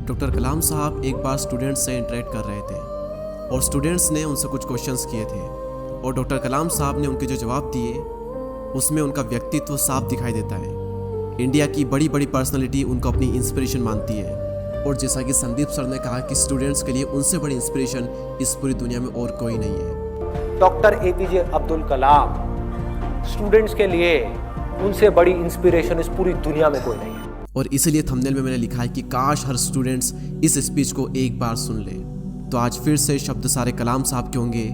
Doctor कलाम साहब एक बार students से इंटरेक्ट कर रहे थे और स्टूडेंट्स ने उनसे कुछ क्वेश्चंस किए थे और डॉक्टर कलाम साहब ने उनके जो जवाब दिए उसमें उनका व्यक्तित्व साफ दिखाई देता है। इंडिया की बड़ी बड़ी पर्सनालिटी उनको अपनी इंस्पिरेशन मानती है और जैसा कि संदीप सर ने कहा कि स्टूडेंट्स के लिए उनसे बड़ी इंस्पिरेशन इस पूरी दुनिया में और कोई नहीं है। Doctor APJ Abdul Kalam students के लिए उनसे बड़ी इंस्पिरेशन इस पूरी दुनिया में कोई नहीं है। और इसीलिए थंबनेल में मैंने लिखा है कि काश हर स्टूडेंट्स इस स्पीच को एक बार सुन ले। तो आज फिर से शब्द सारे कलाम साहब के होंगे।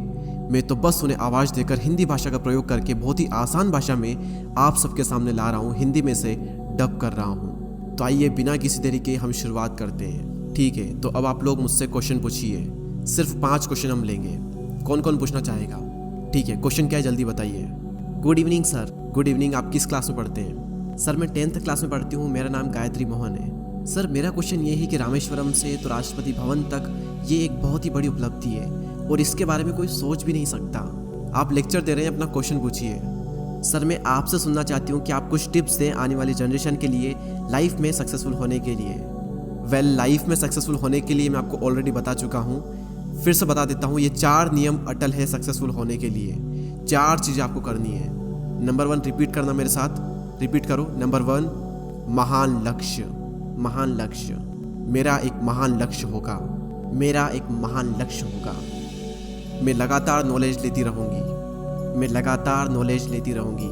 मैं तो बस उन्हें आवाज़ देकर हिंदी भाषा का प्रयोग करके बहुत ही आसान भाषा में आप सबके सामने ला रहा हूँ, हिंदी में से डब कर रहा हूँ। तो आइए बिना किसी देरी के हम शुरुआत करते हैं। ठीक है, तो अब आप लोग मुझसे क्वेश्चन पूछिए। सिर्फ 5 क्वेश्चन हम लेंगे। कौन कौन पूछना चाहेगा? ठीक है, क्वेश्चन क्या है जल्दी बताइए। Good evening sir. Good evening. आप किस क्लास में पढ़ते हैं? सर मैं 10th क्लास में पढ़ती हूँ, मेरा नाम गायत्री मोहन है। सर मेरा क्वेश्चन ये है कि रामेश्वरम से तो राष्ट्रपति भवन तक ये एक बहुत ही बड़ी उपलब्धि है और इसके बारे में कोई सोच भी नहीं सकता। आप लेक्चर दे रहे हैं, अपना क्वेश्चन पूछिए। सर मैं आपसे सुनना चाहती हूँ कि आप कुछ टिप्स दें आने वाली जनरेशन के लिए लाइफ में सक्सेसफुल होने के लिए। लाइफ में सक्सेसफुल होने के लिए मैं आपको ऑलरेडी बता चुका हूँ, फिर से बता देता हूँ। ये 4 नियम अटल है सक्सेसफुल होने के लिए। 4 चीज़ें आपको करनी है। नंबर 1 रिपीट करना मेरे साथ, रिपीट करो। नंबर 1 महान लक्ष्य। महान लक्ष्य। मेरा एक महान लक्ष्य होगा। मेरा एक महान लक्ष्य होगा। मैं लगातार नॉलेज लेती रहूँगी। मैं लगातार नॉलेज लेती रहूँगी।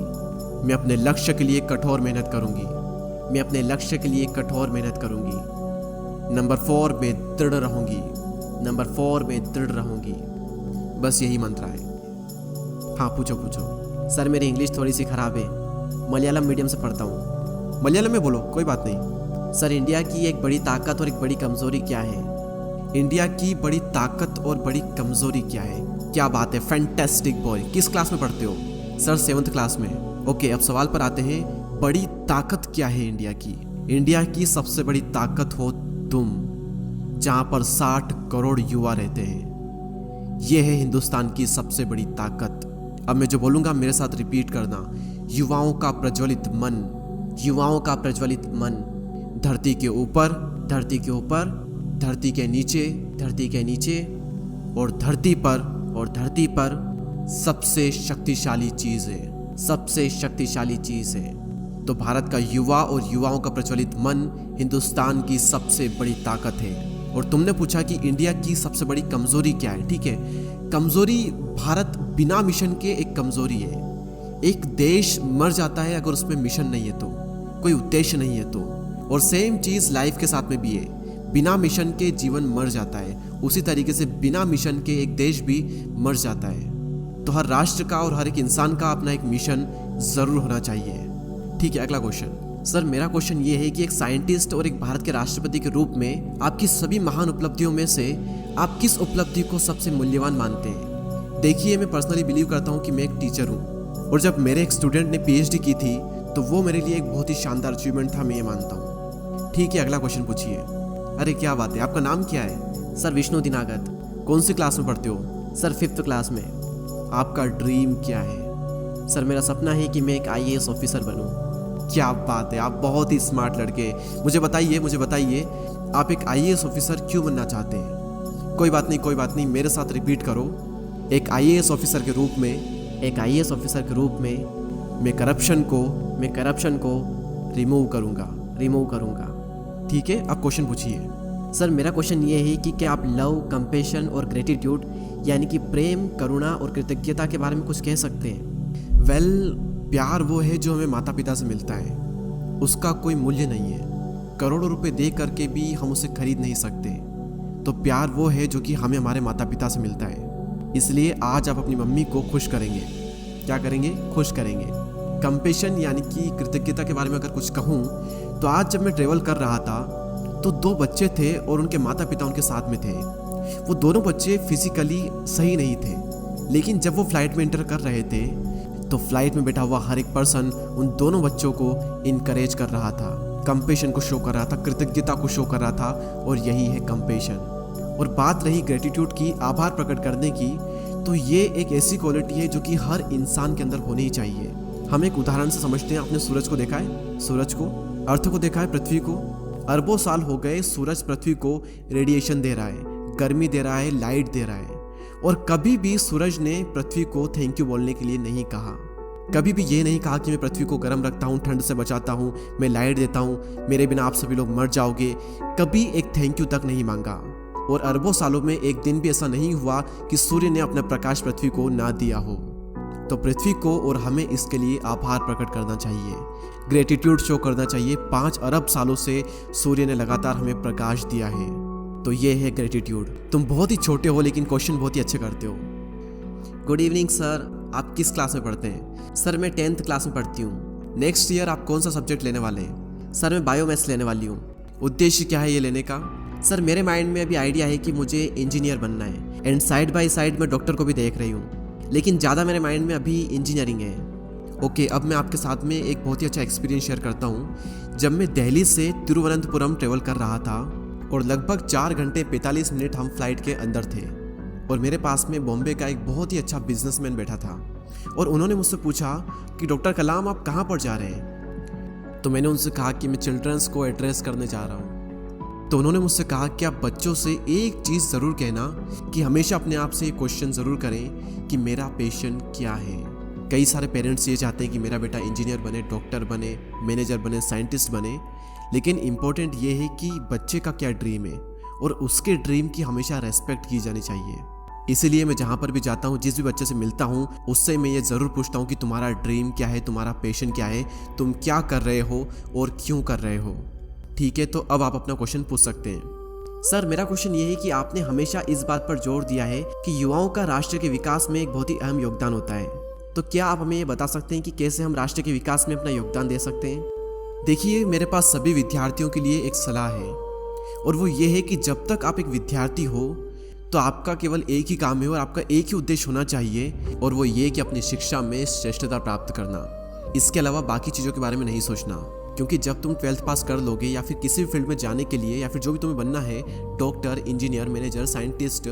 मैं अपने लक्ष्य के लिए कठोर मेहनत करूँगी। मैं अपने लक्ष्य के लिए कठोर मेहनत करूँगी। नंबर 4 मैं दृढ़ रहूँगी। नंबर 4 मैं दृढ़ रहूँगी। बस यही मंत्र है। हाँ पूछो पूछो। सर मेरी इंग्लिश थोड़ी सी ख़राब है, मलयालम मीडियम से पढ़ता हूँ। मलयालम में बोलो, कोई बात नहीं। सर इंडिया की एक बड़ी ताकत और एक बड़ी कमज़ोरी क्या है? इंडिया की बड़ी ताकत और बड़ी कमज़ोरी क्या है? क्या बात है, फैंटास्टिक बॉय। किस क्लास में पढ़ते हो? सर 7th क्लास में। ओके, अब सवाल पर आते हैं। बड़ी ताकत क्या है इंडिया की? इंडिया की सबसे बड़ी ताकत हो तुम, जहाँ पर 60 करोड़ युवा रहते हैं। यह है हिंदुस्तान की सबसे बड़ी ताकत। अब मैं जो बोलूँगा मेरे साथ रिपीट करना। युवाओं का प्रज्वलित मन। युवाओं का प्रज्वलित मन। धरती के ऊपर, धरती के ऊपर, धरती के नीचे, धरती के नीचे और धरती पर, और धरती पर सबसे शक्तिशाली चीज़ है। सबसे शक्तिशाली चीज़ है। तो भारत का युवा और युवाओं का प्रज्वलित मन हिंदुस्तान की सबसे बड़ी ताकत है। और तुमने पूछा कि इंडिया की सबसे बड़ी कमज़ोरी क्या है। ठीक है, कमज़ोरी भारत बिना मिशन के एक कमज़ोरी है। एक देश मर जाता है अगर उसमें मिशन नहीं है तो, कोई उद्देश्य नहीं है तो। और सेम चीज़ लाइफ के साथ में भी है। बिना मिशन के जीवन मर जाता है, उसी तरीके से बिना मिशन के एक देश भी मर जाता है। तो हर राष्ट्र का और हर एक इंसान का अपना एक मिशन ज़रूर होना चाहिए। ठीक है, अगला क्वेश्चन। सर मेरा क्वेश्चन ये है कि एक साइंटिस्ट और एक भारत के राष्ट्रपति के रूप में आपकी सभी महान उपलब्धियों में से आप किस उपलब्धि को सबसे मूल्यवान मानते हैं? देखिए, मैं पर्सनली बिलीव करता हूँ कि मैं एक टीचर हूँ और जब मेरे एक स्टूडेंट ने PhD की थी तो वो मेरे लिए एक बहुत ही शानदार अचीवमेंट था, मैं ये मानता हूँ। ठीक है, अगला क्वेश्चन पूछिए। अरे क्या बात है, आपका नाम क्या है? सर विष्णु दिनागत। कौन सी क्लास में पढ़ते हो? सर 5th क्लास में। आपका ड्रीम क्या है? सर मेरा सपना है कि मैं एक IAS ऑफिसर बनूं। क्या बात है, आप बहुत ही स्मार्ट लड़के। मुझे बताइए आप एक IAS ऑफिसर क्यों बनना चाहते हैं? कोई बात नहीं, कोई बात नहीं, मेरे साथ रिपीट करो। एक IAS ऑफिसर के रूप में, एक IAS ऑफिसर के रूप में मैं करप्शन को रिमूव करूँगा। ठीक है, अब क्वेश्चन पूछिए। सर मेरा क्वेश्चन ये है कि क्या आप लव, कंपैशन और ग्रेटिट्यूड यानी कि प्रेम, करुणा और कृतज्ञता के बारे में कुछ कह सकते हैं? प्यार वो है जो हमें माता पिता से मिलता है, उसका कोई मूल्य नहीं है। करोड़ों रुपए दे करके भी हम उसे खरीद नहीं सकते। तो प्यार वो है जो कि हमें हमारे माता पिता से मिलता है। इसलिए आज आप अपनी मम्मी को खुश करेंगे। क्या करेंगे? खुश करेंगे। कंपैशन यानी कि कृतज्ञता के बारे में अगर कुछ कहूँ तो आज जब मैं ट्रेवल कर रहा था तो 2 बच्चे थे और उनके माता पिता उनके साथ में थे। वो दोनों बच्चे फिजिकली सही नहीं थे, लेकिन जब वो फ्लाइट में एंटर कर रहे थे तो फ्लाइट में बैठा हुआ हर एक पर्सन उन दोनों बच्चों को इनकरेज कर रहा था, कंपैशन को शो कर रहा था, कृतज्ञता को शो कर रहा था। और यही है कंपैशन। और बात रही ग्रेटिट्यूड की, आभार प्रकट करने की, तो ये एक ऐसी क्वालिटी है जो कि हर इंसान के अंदर होनी ही चाहिए। हम एक उदाहरण से समझते हैं। आपने सूरज को देखा है? सूरज को, अर्थ को देखा है? पृथ्वी को? अरबों साल हो गए सूरज पृथ्वी को रेडिएशन दे रहा है, गर्मी दे रहा है, लाइट दे रहा है, और कभी भी सूरज ने पृथ्वी को थैंक यू बोलने के लिए नहीं कहा। कभी भी ये नहीं कहा कि मैं पृथ्वी को गर्म रखता हूँ, ठंड से बचाता हूँ, मैं लाइट देता हूँ, मेरे बिना आप सभी लोग मर जाओगे। कभी एक थैंक यू तक नहीं मांगा। और अरबों सालों में एक दिन भी ऐसा नहीं हुआ कि सूर्य ने अपना प्रकाश पृथ्वी को ना दिया हो। तो पृथ्वी को और हमें इसके लिए आभार प्रकट करना चाहिए, ग्रेटिट्यूड शो करना चाहिए। 5 अरब सालों से सूर्य ने लगातार हमें प्रकाश दिया है, तो ये है ग्रेटिट्यूड। तुम बहुत ही छोटे हो लेकिन क्वेश्चन बहुत ही अच्छे करते हो। गुड इवनिंग सर, आप किस क्लास में पढ़ते हैं? सर मैं 10th क्लास में पढ़ती हूँ। नेक्स्ट ईयर आप कौन सा सब्जेक्ट लेने वाले हैं? सर मैं बायोमैथ्स लेने वाली हूँ। उद्देश्य क्या है ये लेने का? सर मेरे माइंड में अभी आइडिया है कि मुझे इंजीनियर बनना है, एंड साइड बाय साइड मैं डॉक्टर को भी देख रही हूँ, लेकिन ज़्यादा मेरे माइंड में अभी इंजीनियरिंग है। ओके, अब मैं आपके साथ में एक बहुत ही अच्छा एक्सपीरियंस शेयर करता हूँ। जब मैं दिल्ली से तिरुवनंतपुरम ट्रेवल कर रहा था और लगभग 4 घंटे 45 मिनट हम फ्लाइट के अंदर थे, और मेरे पास में बॉम्बे का एक बहुत ही अच्छा बिजनेसमैन बैठा था, और उन्होंने मुझसे पूछा कि डॉक्टर कलाम आप कहाँ पर जा रहे हैं? तो मैंने उनसे कहा कि मैं चिल्ड्रंस को एड्रेस करने जा रहा हूँ। तो उन्होंने मुझसे कहा कि आप बच्चों से एक चीज़ ज़रूर कहना कि हमेशा अपने आप से क्वेश्चन ज़रूर करें कि मेरा पैशन क्या है। कई सारे पेरेंट्स ये चाहते हैं कि मेरा बेटा इंजीनियर बने, डॉक्टर बने, मैनेजर बने, साइंटिस्ट बने, लेकिन इम्पोर्टेंट ये है कि बच्चे का क्या ड्रीम है, और उसके ड्रीम की हमेशा रेस्पेक्ट की जानी चाहिए। इसीलिए मैं जहाँ पर भी जाता हूँ, जिस भी बच्चे से मिलता हूँ, उससे मैं ये ज़रूर पूछता हूँ कि तुम्हारा ड्रीम क्या है, तुम्हारा पैशन क्या है, तुम क्या कर रहे हो और क्यों कर रहे हो। ठीक है, तो अब आप अपना क्वेश्चन पूछ सकते हैं। सर मेरा क्वेश्चन ये है कि आपने हमेशा इस बात पर जोर दिया है कि युवाओं का राष्ट्र के विकास में एक बहुत ही अहम योगदान होता है, तो क्या आप हमें ये बता सकते हैं कि कैसे हम राष्ट्र के विकास में अपना योगदान दे सकते हैं? देखिए, मेरे पास सभी विद्यार्थियों के लिए एक सलाह है, और वो ये है कि जब तक आप एक विद्यार्थी हो तो आपका केवल एक ही काम है और आपका एक ही उद्देश्य होना चाहिए, और वो ये कि अपनी शिक्षा में श्रेष्ठता प्राप्त करना। इसके अलावा बाकी चीज़ों के बारे में नहीं सोचना, क्योंकि जब तुम 12th पास कर लोगे या फिर किसी भी फील्ड में जाने के लिए, या फिर जो भी तुम्हें बनना है, डॉक्टर, इंजीनियर, मैनेजर, साइंटिस्ट,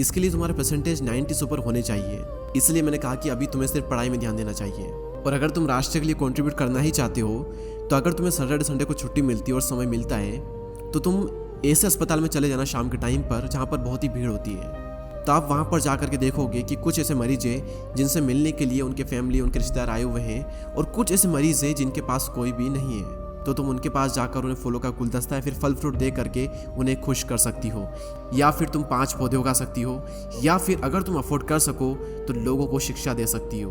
इसके लिए तुम्हारा परसेंटेज 90 से ऊपर होने चाहिए। इसलिए मैंने कहा कि अभी तुम्हें सिर्फ पढ़ाई में ध्यान देना चाहिए। और अगर तुम राष्ट्र के लिए कंट्रीब्यूट करना ही चाहते हो, तो अगर तुम्हें सैटरडे संडे को छुट्टी मिलती है और समय मिलता है, तो तुम ऐसे अस्पताल में चले जाना शाम के टाइम पर जहाँ पर बहुत ही भीड़ होती है। तो आप वहाँ पर जा करके देखोगे कि कुछ ऐसे मरीज हैं जिनसे मिलने के लिए उनके फैमिली, उनके रिश्तेदार आए हुए हैं, और कुछ ऐसे मरीज हैं जिनके पास कोई भी नहीं है। तो तुम उनके पास जाकर उन्हें फूलों का गुलदस्ता या फिर फल फ्रूट दे करके उन्हें खुश कर सकती हो, या फिर तुम 5 पौधे उगा सकती हो, या फिर अगर तुम अफोर्ड कर सको तो लोगों को शिक्षा दे सकती हो।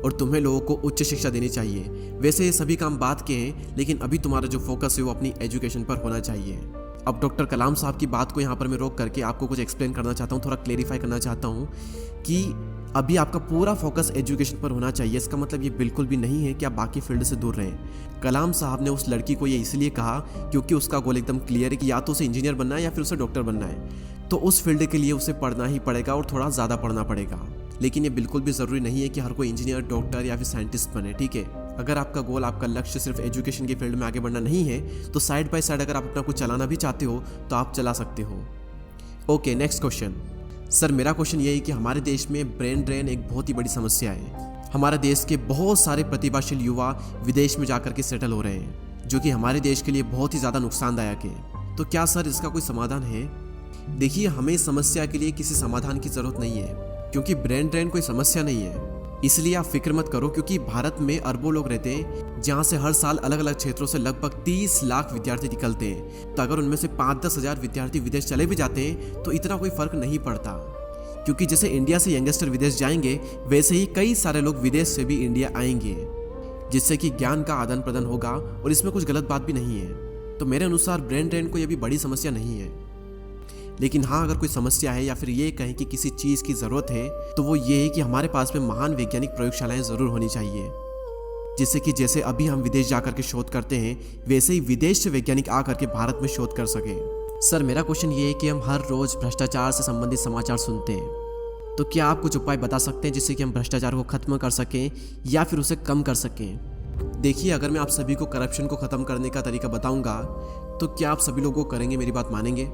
और तुम्हें लोगों को उच्च शिक्षा देनी चाहिए। वैसे ये सभी काम बात के हैं, लेकिन अभी तुम्हारा जो फोकस है वो अपनी एजुकेशन पर होना चाहिए। अब डॉक्टर कलाम साहब की बात को यहाँ पर मैं रोक करके आपको कुछ एक्सप्लेन करना चाहता हूँ, थोड़ा क्लेरिफाई करना चाहता हूँ कि अभी आपका पूरा फोकस एजुकेशन पर होना चाहिए। इसका मतलब ये बिल्कुल भी नहीं है कि आप बाकी फील्ड से दूर रहें। कलाम साहब ने उस लड़की को ये इसलिए कहा क्योंकि उसका गोल एकदम क्लियर है कि या तो उसे इंजीनियर बनना है या फिर उसे डॉक्टर बनना है, तो उस फील्ड के लिए उसे पढ़ना ही पड़ेगा और थोड़ा ज़्यादा पढ़ना पड़ेगा। लेकिन ये बिल्कुल भी ज़रूरी नहीं है कि हर कोई इंजीनियर, डॉक्टर या फिर साइंटिस्ट बने। ठीक है, अगर आपका गोल, आपका लक्ष्य सिर्फ एजुकेशन के फील्ड में आगे बढ़ना नहीं है, तो साइड बाय साइड अगर आप अपना कुछ चलाना भी चाहते हो तो आप चला सकते हो। Okay, next question. सर मेरा क्वेश्चन ये है कि हमारे देश में ब्रेन ड्रेन एक बहुत ही बड़ी समस्या है। हमारे देश के बहुत सारे प्रतिभाशाली युवा विदेश में जाकर के सेटल हो रहे हैं, जो कि हमारे देश के लिए बहुत ही ज़्यादा नुकसानदायक है। तो क्या सर इसका कोई समाधान है? देखिए, हमें इस समस्या के लिए किसी समाधान की ज़रूरत नहीं है, क्योंकि ब्रेन ड्रेन कोई समस्या नहीं है। इसलिए आप फिक्र मत करो, क्योंकि भारत में अरबों लोग रहते हैं, जहाँ से हर साल अलग अलग क्षेत्रों से लगभग 30 लाख विद्यार्थी निकलते हैं। तो अगर उनमें से 5-10 हज़ार विद्यार्थी विदेश चले भी जाते हैं तो इतना कोई फर्क नहीं पड़ता, क्योंकि जैसे इंडिया से यंगस्टर विदेश जाएंगे, वैसे ही कई सारे लोग विदेश से भी इंडिया आएंगे, जिससे कि ज्ञान का आदान प्रदान होगा, और इसमें कुछ गलत बात भी नहीं है। तो मेरे अनुसार ब्रेन ड्रेन कोई अभी बड़ी समस्या नहीं है। लेकिन हाँ, अगर कोई समस्या है या फिर ये कहें कि किसी चीज़ की ज़रूरत है, तो वो ये है कि हमारे पास में महान वैज्ञानिक प्रयोगशालाएं ज़रूर होनी चाहिए, जिससे कि जैसे अभी हम विदेश जाकर के शोध करते हैं, वैसे ही विदेश से वैज्ञानिक आकर के भारत में शोध कर सकें। सर मेरा क्वेश्चन ये है कि हम हर रोज़ भ्रष्टाचार से संबंधित समाचार सुनते हैं, तो क्या आप कुछ उपाय बता सकते हैं जिससे कि हम भ्रष्टाचार को ख़त्म कर सकें या फिर उसे कम कर सकें? देखिए, अगर मैं आप सभी को करप्शन को ख़त्म करने का तरीका बताऊंगा, तो क्या आप सभी लोगों को करेंगे, मेरी बात मानेंगे?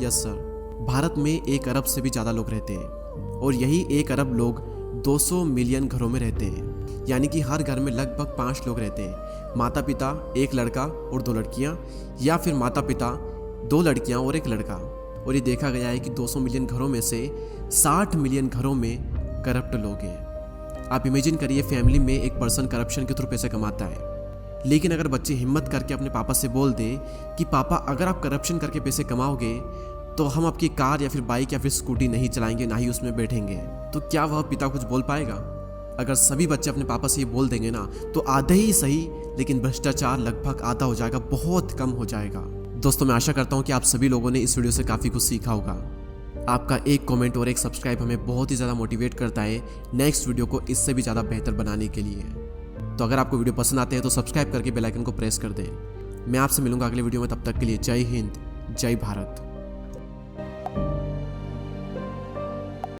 Yes sir. भारत में 1 अरब से भी ज़्यादा लोग रहते हैं, और यही 1 अरब लोग 200 मिलियन घरों में रहते हैं। यानी कि हर घर में लगभग 5 लोग रहते हैं, माता पिता, एक लड़का और 2 लड़कियां, या फिर माता पिता, 2 लड़कियां और एक लड़का। और ये देखा गया है कि 200 मिलियन घरों में से 60 मिलियन घरों में करप्ट लोग हैं। आप इमेजिन करिए, फैमिली में एक पर्सन करप्शन के थ्रू पैसे कमाता है, लेकिन अगर बच्चे हिम्मत करके अपने पापा से बोल दें कि पापा अगर आप करप्शन करके पैसे कमाओगे तो हम आपकी कार या फिर बाइक या फिर स्कूटी नहीं चलाएंगे, ना ही उसमें बैठेंगे, तो क्या वह पिता कुछ बोल पाएगा? अगर सभी बच्चे अपने पापा से ये बोल देंगे ना, तो आधे ही सही लेकिन भ्रष्टाचार लगभग आधा हो जाएगा, बहुत कम हो जाएगा। दोस्तों, मैं आशा करता हूँ कि आप सभी लोगों ने इस वीडियो से काफ़ी कुछ सीखा होगा। आपका एक कमेंट और एक सब्सक्राइब हमें बहुत ही ज़्यादा मोटिवेट करता है नेक्स्ट वीडियो को इससे भी ज़्यादा बेहतर बनाने के लिए। तो अगर आपको वीडियो पसंद आते हैं तो सब्सक्राइब करके बेल आइकन को प्रेस कर दें। मैं आपसे मिलूंगा अगले वीडियो में, तब तक के लिए जय हिंद, जय भारत।